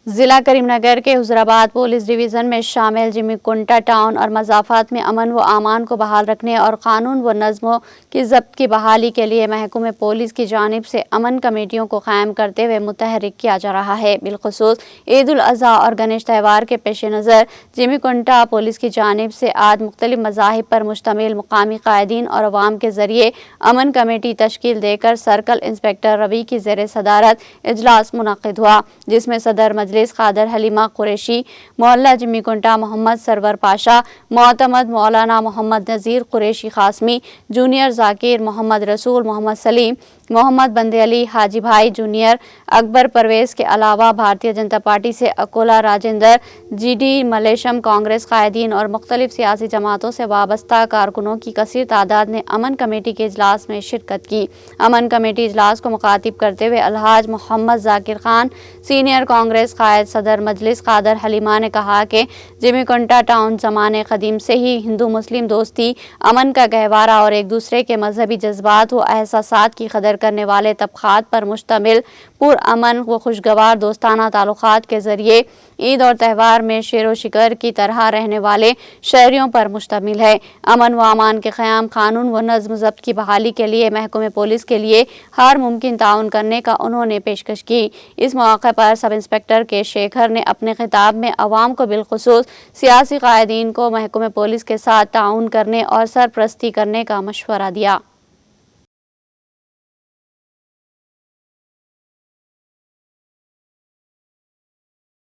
ضلع کریم نگر کے حضرآباد police division میں شامل جمی کنٹا ٹاؤن اور مضافات میں امن و امان کو بحال رکھنے اور قانون و نظم کی ضبط کی بحالی کے لیے محکمہ پولیس کی جانب سے امن کمیٹیوں کو قائم کرتے ہوئے متحرک کیا جا رہا ہے۔ بالخصوص عید الاضحیٰ اور گنیش تہوار کے پیش نظر جمی کنٹا پولیس کی جانب سے آج مختلف مذاہب پر مشتمل مقامی قائدین اور عوام کے ذریعے امن کمیٹی تشکیل دے کر سرکل انسپکٹر ربیع کی زیر صدارت اجلاس منعقد ہوا، جس میں صدر مجلس قادر حلیمہ قریشی، محلہ جمی کنٹا محمد سرور پاشا، معتمد مولانا محمد نذیر قریشی قاسمی، جونیئر ذاکر محمد رسول، محمد سلیم، محمد بندے علی، حاجی بھائی جونیئر، اکبر پرویز کے علاوہ بھارتیہ جنتا پارٹی سے اکولا راجندر، جی ڈی ملیشم کانگریس قائدین اور مختلف سیاسی جماعتوں سے وابستہ کارکنوں کی کثیر تعداد نے امن کمیٹی کے اجلاس میں شرکت کی۔ امن کمیٹی اجلاس کو مخاطب کرتے ہوئے الحاج محمد ذاکر خان، سینئر کانگریس قائد، صدر مجلس قادر حلیمہ نے کہا کہ جمی کنٹا ٹاؤن زمانے قدیم سے ہی ہندو مسلم دوستی، امن کا گہوارہ اور ایک دوسرے کے مذہبی جذبات و احساسات کی قدر کرنے والے طبقات پر مشتمل پرامن و خوشگوار دوستانہ تعلقات کے ذریعے عید اور تہوار میں شیر و شکر کی طرح رہنے والے شہریوں پر مشتمل ہے۔ امن و امان کے قیام، قانون و نظم ضبط کی بحالی کے لیے محکمہ پولیس کے لیے ہر ممکن تعاون کرنے کا انہوں نے پیشکش کی۔ اس موقع پر سب انسپکٹر کے شیکھر نے اپنے خطاب میں عوام کو بالخصوص سیاسی قائدین کو محکمہ پولیس کے ساتھ تعاون کرنے اور سرپرستی کرنے کا مشورہ دیا۔